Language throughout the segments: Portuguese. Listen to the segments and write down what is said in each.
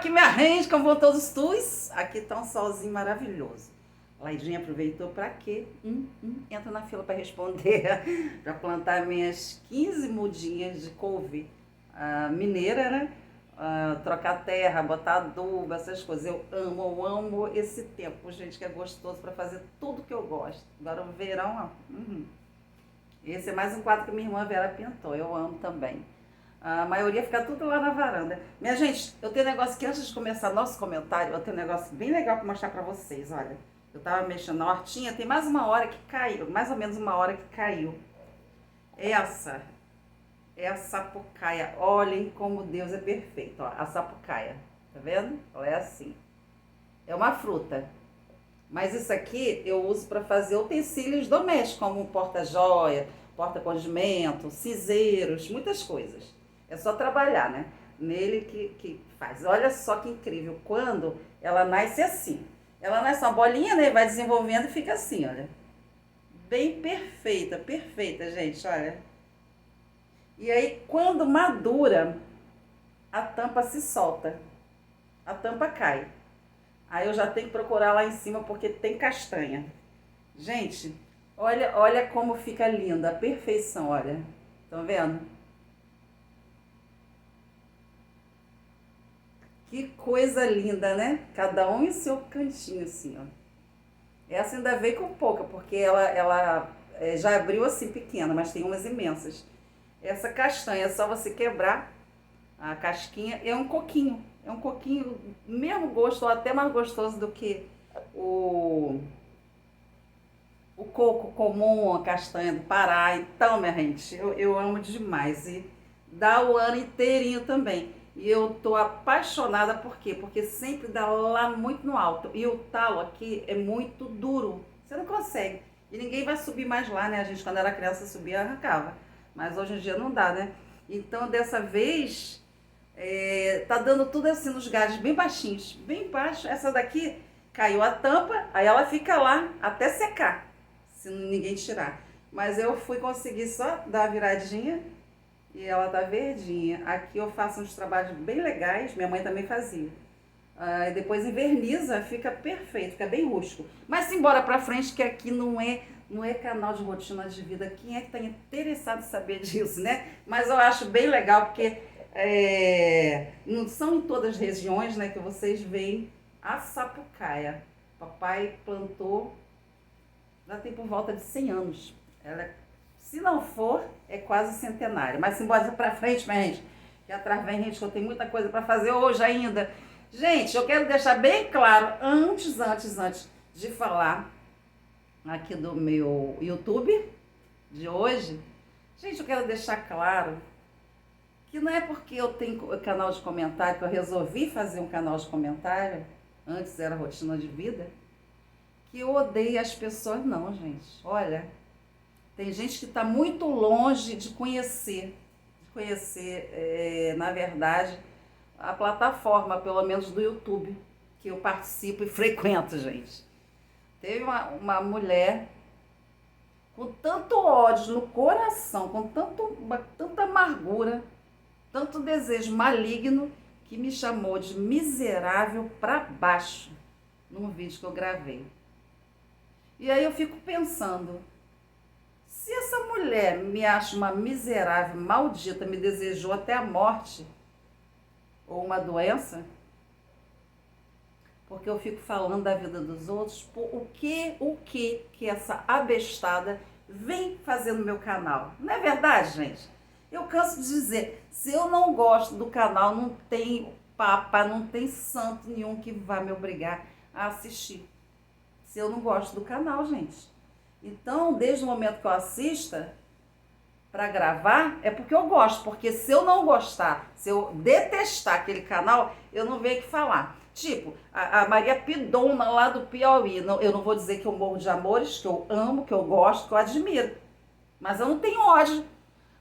aqui minha rede, como vão todos tus? Aqui tá um solzinho maravilhoso. Laidinha aproveitou para quê? Entra na fila para responder, para plantar minhas 15 mudinhas de couve mineira, né? Trocar terra, botar adubo, essas coisas. Eu amo esse tempo, gente, que é gostoso para fazer tudo que eu gosto. Agora o verão, esse é mais um quadro que minha irmã Vera pintou, eu amo também. A maioria fica tudo lá na varanda. Minha gente, eu tenho um negócio que antes de começar nosso comentário, eu tenho um negócio bem legal para mostrar para vocês, olha. Eu tava mexendo na hortinha, tem mais uma hora que caiu, mais ou menos uma hora que caiu. Essa é a sapucaia. Olhem como Deus é perfeito, ó, a sapucaia. Tá vendo? Ela é assim. É uma fruta. Mas isso aqui eu uso para fazer utensílios domésticos, como porta-joia, porta-condimento, cinzeiros, muitas coisas. É só trabalhar, né? Nele que faz. Olha só que incrível. Quando ela nasce assim. Ela nasce uma bolinha, né? Vai desenvolvendo e fica assim, olha. Bem perfeita, perfeita, gente, olha. E aí, quando madura, a tampa se solta. A tampa cai. Aí eu já tenho que procurar lá em cima porque tem castanha. Gente, olha como fica linda, a perfeição, olha. Estão vendo? Que coisa linda, né? Cada um em seu cantinho, assim, ó. Essa ainda veio com pouca, porque ela já abriu assim pequena, mas tem umas imensas. Essa castanha é só você quebrar a casquinha, é um coquinho. É um coquinho, mesmo gosto, ou até mais gostoso do que o coco comum, a castanha do Pará. Então, minha gente, eu amo demais. E dá o ano inteirinho também. E eu tô apaixonada, por quê? Porque sempre dá lá muito no alto. E o talo aqui é muito duro. Você não consegue. E ninguém vai subir mais lá, né? A gente, quando era criança, subia e arrancava. Mas hoje em dia não dá, né? Então, dessa vez, tá dando tudo assim nos galhos bem baixinhos. Bem baixo. Essa daqui caiu a tampa, aí ela fica lá até secar, se ninguém tirar. Mas eu fui conseguir só dar a viradinha e ela tá verdinha. Aqui eu faço uns trabalhos bem legais, minha mãe também fazia. Depois inverniza, fica perfeito, fica bem rústico. Mas simbora pra frente, que aqui não é canal de rotina de vida. Quem é que tá interessado em saber disso, né? Mas eu acho bem legal, porque não são em todas as regiões, né, que vocês veem a sapucaia. Papai plantou, já tem por volta de 100 anos. Ela, se não for, é quase centenária. Mas simbora pra frente, minha gente, que atrás vem gente que eu tenho muita coisa para fazer hoje ainda. Gente, eu quero deixar bem claro, antes de falar aqui do meu YouTube de hoje, gente, eu quero deixar claro que não é porque eu tenho canal de comentário, que eu resolvi fazer um canal de comentário, antes era rotina de vida, que eu odeio as pessoas, não, gente. Olha, tem gente que está muito longe de conhecer, na verdade, a plataforma, pelo menos do YouTube, que eu participo e frequento, gente. Teve uma mulher com tanto ódio no coração, com tanta amargura, tanto desejo maligno, que me chamou de miserável pra baixo num vídeo que eu gravei. E aí eu fico pensando, se essa mulher me acha uma miserável, maldita, me desejou até a morte ou uma doença, porque eu fico falando da vida dos outros, o que essa abestada vem fazer no meu canal? Não é verdade, gente? Eu canso de dizer, se eu não gosto do canal, não tem papa, não tem santo nenhum que vá me obrigar a assistir. Se eu não gosto do canal, gente. Então, desde o momento que eu assista para gravar, é porque eu gosto. Porque se eu não gostar, se eu detestar aquele canal, eu não venho aqui falar. Tipo, a Maria Pidona lá do Piauí. Eu não vou dizer que eu morro de amores, que eu amo, que eu gosto, que eu admiro. Mas eu não tenho ódio.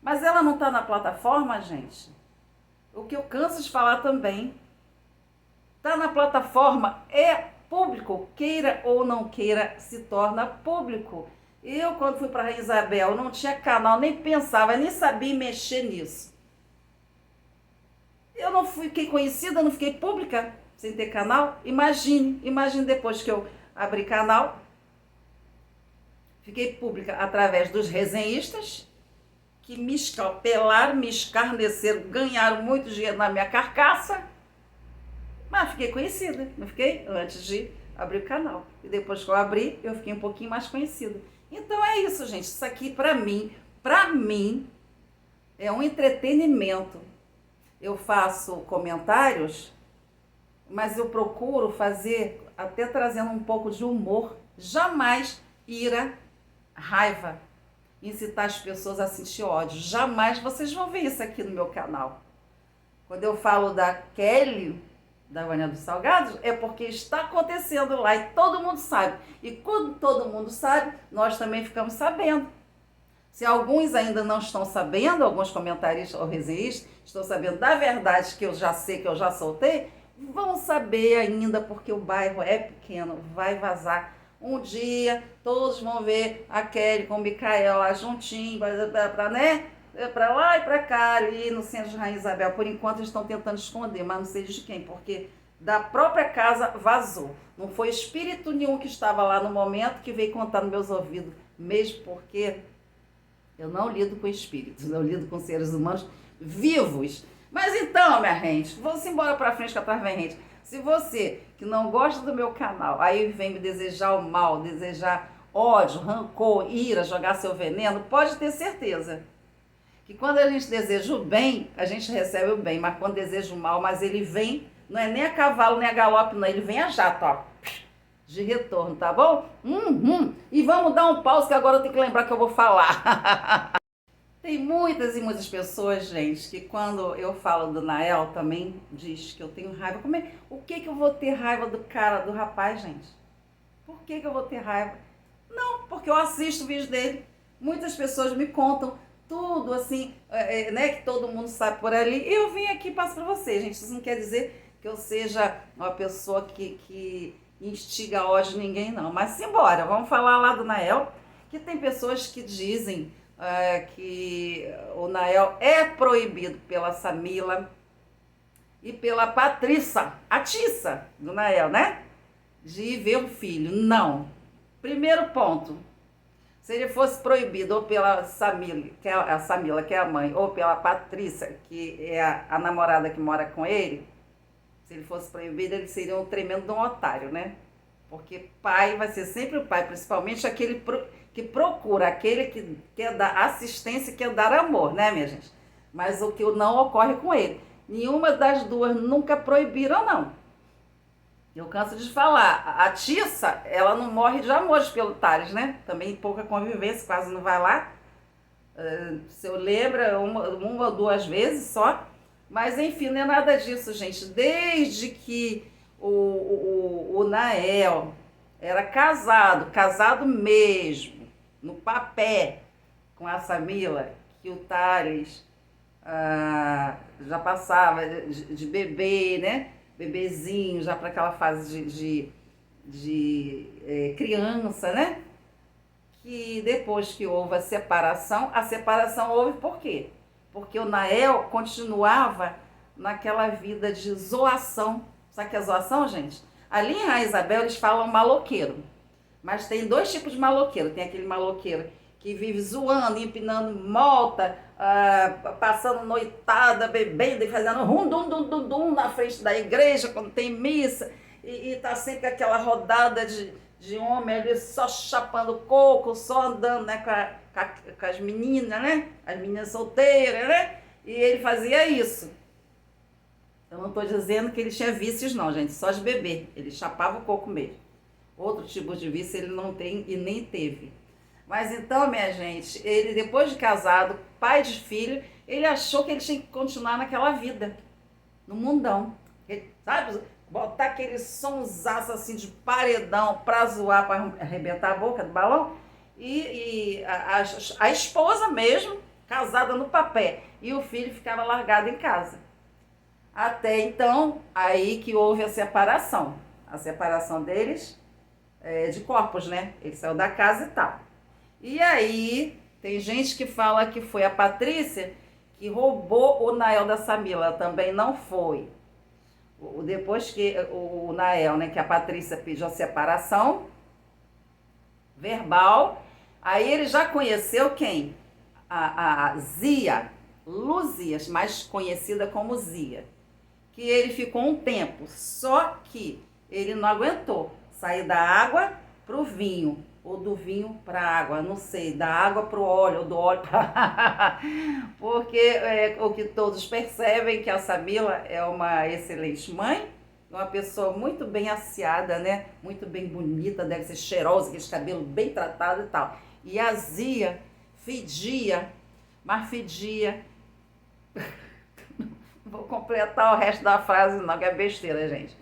Mas ela não tá na plataforma, gente. O que eu canso de falar também. Tá na plataforma, é público, queira ou não queira, se torna público. Eu, quando fui para Rainha Isabel, não tinha canal, nem pensava, nem sabia mexer nisso. Eu não fiquei conhecida, não fiquei pública sem ter canal. Imagine depois que eu abri canal, fiquei pública através dos resenhistas, que me escalpelaram, me escarneceram, ganharam muito dinheiro na minha carcaça, mas fiquei conhecida, não fiquei? Antes de abrir o canal. E depois que eu abri, eu fiquei um pouquinho mais conhecida. Então é isso, gente. Isso aqui para mim, é um entretenimento. Eu faço comentários, mas eu procuro fazer até trazendo um pouco de humor, jamais ira, raiva, incitar as pessoas a sentir ódio. Jamais vocês vão ver isso aqui no meu canal. Quando eu falo da Kelly, da Vânia dos Salgados, é porque está acontecendo lá e todo mundo sabe. E quando todo mundo sabe, nós também ficamos sabendo. Se alguns ainda não estão sabendo, alguns comentaristas ou resenhistas estão sabendo da verdade que eu já sei, que eu já soltei, vão saber ainda, porque o bairro é pequeno, vai vazar. Um dia todos vão ver a Kelly com o Micael lá juntinho, para lá e para cá, ali no centro de Rainha Isabel. Por enquanto eles estão tentando esconder, mas não sei de quem, porque da própria casa vazou. Não foi espírito nenhum que estava lá no momento que veio contar nos meus ouvidos, mesmo porque eu não lido com espíritos, eu lido com seres humanos vivos. Mas então, minha gente, vamos embora pra frente que atrás vem gente. Se você que não gosta do meu canal, aí vem me desejar o mal, desejar ódio, rancor, ira, jogar seu veneno, pode ter certeza que quando a gente deseja o bem, a gente recebe o bem. Mas quando deseja o mal, mas ele vem, não é nem a cavalo, nem a galope, não, ele vem a jato, ó, de retorno, tá bom? E vamos dar um pause que agora eu tenho que lembrar que eu vou falar. Tem muitas e muitas pessoas, gente, que quando eu falo do Nael também diz que eu tenho raiva. O que eu vou ter raiva do cara, do rapaz, gente? Por que eu vou ter raiva? Não, porque eu assisto o vídeo dele. Muitas pessoas me contam tudo assim, né, que todo mundo sabe por ali. Eu vim aqui e passo para vocês, gente. Isso não quer dizer que eu seja uma pessoa que instiga ódio em ninguém, não. Mas simbora, vamos falar lá do Nael, que tem pessoas que dizem que o Nael é proibido pela Samila e pela Patrícia, a Tissa do Nael, né? De ver o filho. Não. Primeiro ponto, se ele fosse proibido ou pela Samila, que é a mãe, ou pela Patrícia, que é a namorada que mora com ele, se ele fosse proibido, ele seria um tremendo de um otário, né? Porque pai vai ser sempre o pai, principalmente aquele que procura, aquele que quer dar assistência, quer dar amor, né, minha gente? Mas o que não ocorre com ele. Nenhuma das duas nunca proibiram, não. Eu canso de falar. A Tissa, ela não morre de amores pelo Thales, né? Também pouca convivência, quase não vai lá. Se eu lembro, uma ou duas vezes só. Mas, enfim, não é nada disso, gente. Desde que o Nael era casado mesmo, no papel, com a Samila, que o Thales já passava de bebê, né? Bebezinho, já para aquela fase de criança, né? Que depois que houve a separação houve por quê? Porque o Nael continuava naquela vida de zoação. Sabe o que é zoação, gente? Ali em Rainha Isabel eles falam maloqueiro. Mas tem dois tipos de maloqueiro. Tem aquele maloqueiro que vive zoando, empinando mota, passando noitada, bebendo e fazendo rum-dum-dum-dum-dum na frente da igreja quando tem missa. E tá sempre aquela rodada de homem ali só chapando coco, só andando, né, com as meninas, né? As meninas solteiras, né? E ele fazia isso. Eu não estou dizendo que ele tinha vícios, não, gente, só de beber. Ele chapava o coco mesmo. Outro tipo de vício ele não tem e nem teve. Mas então, minha gente, ele depois de casado, pai de filho, ele achou que ele tinha que continuar naquela vida, no mundão. Ele, sabe, botar aquele sonsaço assim de paredão pra zoar, pra arrebentar a boca do balão. E a esposa mesmo, casada no papel, e o filho ficava largado em casa. Até então, aí que houve a separação deles de corpos, né? Ele saiu da casa e tal. E aí, tem gente que fala que foi a Patrícia que roubou o Nael da Samila, também não foi. Depois que o Nael, né, que a Patrícia pediu a separação verbal, aí ele já conheceu quem? A Zia, Luzias, mais conhecida como Zia, que ele ficou um tempo, só que ele não aguentou sair da água para o vinho, ou do vinho para a água, não sei, da água para o óleo, ou do óleo para... Porque o que todos percebem que a Samila é uma excelente mãe, uma pessoa muito bem assiada, né? Muito bem bonita, deve ser cheirosa, aquele cabelo bem tratado e tal. E a Zia fedia, mas fedia. Vou completar o resto da frase não, que é besteira, gente.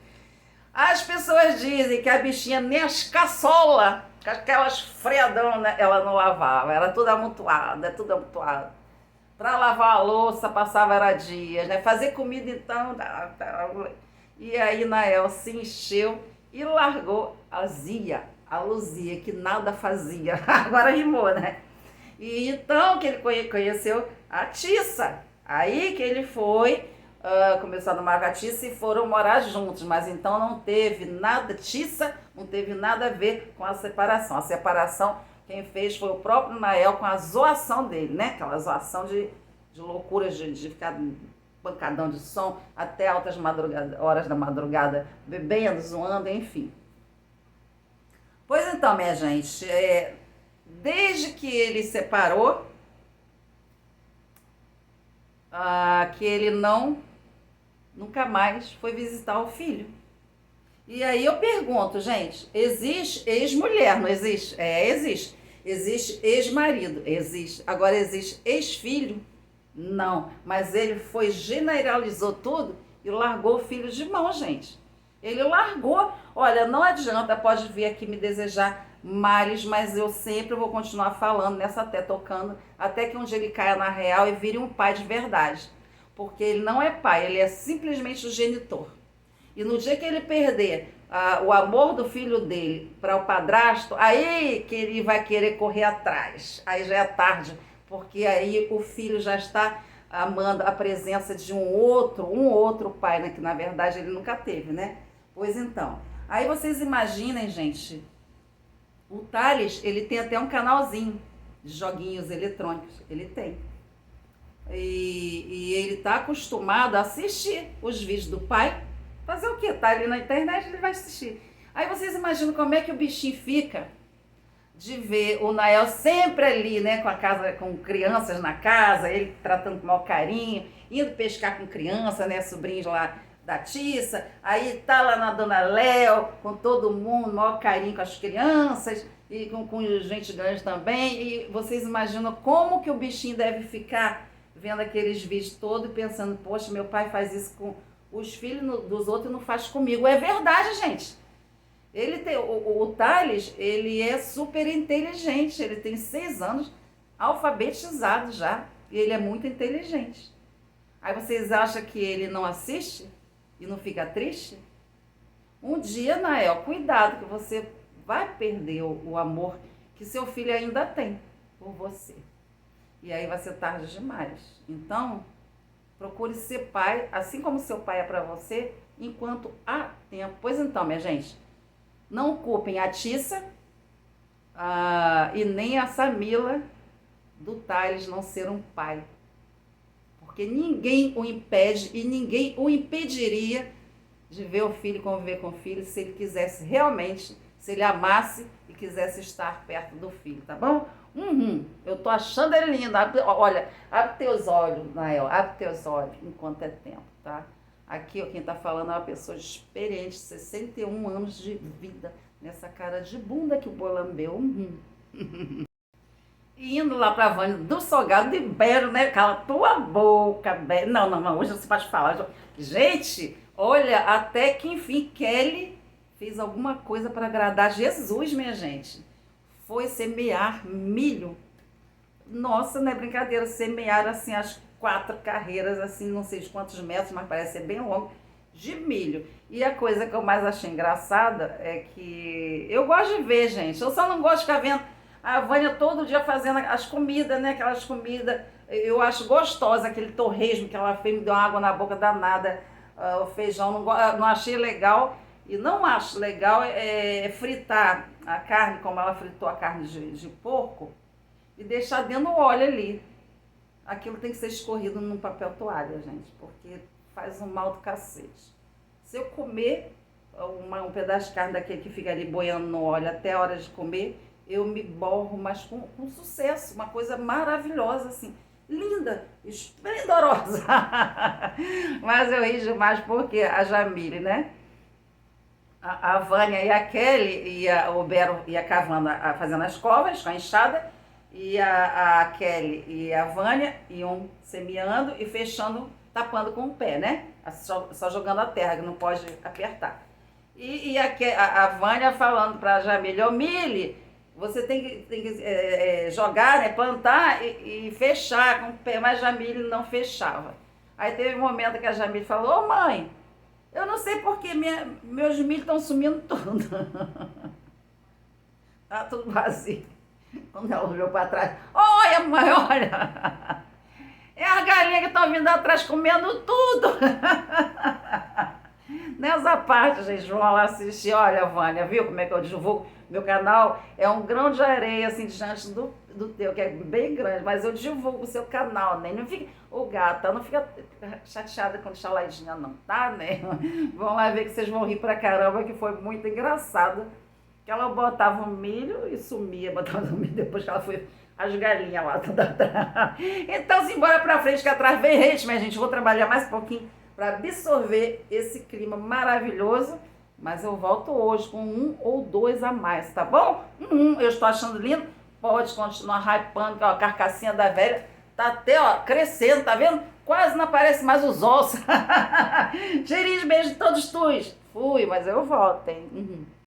As pessoas dizem que a bichinha nem as caçolas, aquelas freadonas, ela não lavava, era tudo amontoada, tudo amontoado. Para lavar a louça passava era dias, né? Fazer comida então... E aí Nael se encheu e largou a Zia, a Luzia, que nada fazia. Agora rimou, né? E então que ele conheceu a Tissa. Aí que ele foi, começou a namorar com a Tissa e foram morar juntos. Mas então não teve nada, Tissa não teve nada a ver com a separação. A separação quem fez foi o próprio Nael com a zoação dele, né? Aquela zoação de loucura, de ficar pancadão de som até altas horas da madrugada, bebendo, zoando, enfim. Pois então, minha gente, desde que ele separou, que ele nunca mais foi visitar o filho. E aí eu pergunto, gente, existe ex-mulher, não existe? Existe. Existe ex-marido? Existe. Agora existe ex-filho? Não. Mas ele generalizou tudo e largou o filho de mão, gente. Ele largou. Olha, não adianta, pode vir aqui me desejar males, mas eu sempre vou continuar falando nessa até tocando, até que um dia ele caia na real e vire um pai de verdade. Porque ele não é pai, ele é simplesmente o genitor. E no dia que ele perder o amor do filho dele para o padrasto, aí que ele vai querer correr atrás. Aí já é tarde, porque aí o filho já está amando a presença de um outro pai, né, que na verdade ele nunca teve, né? Pois então, aí vocês imaginem, gente, o Thales, ele tem até um canalzinho de joguinhos eletrônicos, ele tem. E ele tá acostumado a assistir os vídeos do pai. Fazer o quê? Tá ali na internet, ele vai assistir. Aí vocês imaginam como é que o bichinho fica de ver o Nael sempre ali, né, com crianças na casa, ele tratando com o maior carinho, indo pescar com criança, né, sobrinhos lá da Tissa, aí tá lá na Dona Léo, com todo mundo, maior carinho com as crianças, e com gente grande também, e vocês imaginam como que o bichinho deve ficar vendo aqueles vídeos todos e pensando, poxa, meu pai faz isso com os filhos dos outros e não faz comigo. É verdade, gente. O Thales, ele é super inteligente, ele tem 6 anos, alfabetizado já, e ele é muito inteligente. Aí vocês acham que ele não assiste e não fica triste? Um dia, Nael, cuidado que você vai perder o amor que seu filho ainda tem por você. E aí vai ser tarde demais. Então, procure ser pai, assim como seu pai é para você, enquanto há tempo. Pois então, minha gente, não culpem a Tissa e nem a Samila do Thales não ser um pai. Porque ninguém o impede e ninguém o impediria de ver o filho, conviver com o filho, se ele quisesse realmente, se ele amasse e quisesse estar perto do filho, tá bom? Eu tô achando ele lindo. Olha, abre teus olhos, Nael, abre teus olhos enquanto é tempo, tá? Aqui, ó, quem tá falando é uma pessoa experiente, 61 anos de vida, nessa cara de bunda que o boi lambeu. E indo lá pra Vânia do Salgado de Bero, né? Cala tua boca, Bero. Não, hoje você pode falar. Gente, olha, até que enfim, Kelly fez alguma coisa para agradar Jesus, minha gente. Foi semear milho. Nossa, não é brincadeira, semear assim as 4 carreiras, assim, não sei de quantos metros, mas parece ser bem longo, de milho. E a coisa que eu mais achei engraçada é que eu gosto de ver, gente, eu só não gosto de ficar vendo a Vânia todo dia fazendo as comidas, né, aquelas comidas Eu acho gostosa aquele torresmo que ela fez, me deu água na boca danada. O feijão não achei legal. E não acho legal fritar a carne, como ela fritou a carne de porco, e deixar dentro do óleo ali. Aquilo tem que ser escorrido num papel toalha, gente, porque faz um mal do cacete. Se eu comer um pedaço de carne daquele que fica ali boiando no óleo até a hora de comer, eu me borro, mas com sucesso, uma coisa maravilhosa, assim, linda, esplendorosa. Mas eu ri demais porque a Jamile, né? A Vânia e a Kelly, o Bero ia cavando, fazendo as covas com a enxada, e a Kelly e a Vânia iam semeando e fechando, tapando com o pé, né? Só jogando a terra, que não pode apertar. E a Vânia falando para a Jamile: ô Mili, você tem que jogar, né, plantar e fechar com o pé, mas a Jamile não fechava. Aí teve um momento que a Jamile falou: ô mãe, eu não sei porque meus milhos estão sumindo tudo. Tá tudo vazio. Quando ela olhou para trás: olha mãe, olha, é as galinhas que estão vindo atrás comendo tudo. Nessa parte, gente, vão lá assistir. Olha, Vânia, viu como é que eu divulgo? Meu canal é um grão de areia, assim, diante do teu, que é bem grande, mas eu divulgo o seu canal, né? Não fica, o gata, não fica chateada com chaladinha, não, tá, né? Vão lá ver que vocês vão rir pra caramba, que foi muito engraçado. Que ela botava o milho e sumia, botava o milho, depois que ela foi as galinhas lá, tudo atrás. Então, simbora pra frente, que atrás vem gente, minha gente. Vou trabalhar mais um pouquinho para absorver esse clima maravilhoso, mas eu volto hoje com 1 ou 2 a mais, tá bom? Eu estou achando lindo, pode continuar hypando, que ó, a carcassinha da velha tá até, ó, crescendo, tá vendo? Quase não aparece mais os ossos. Cheirinho de beijo de todos tus. Fui, mas eu volto, hein?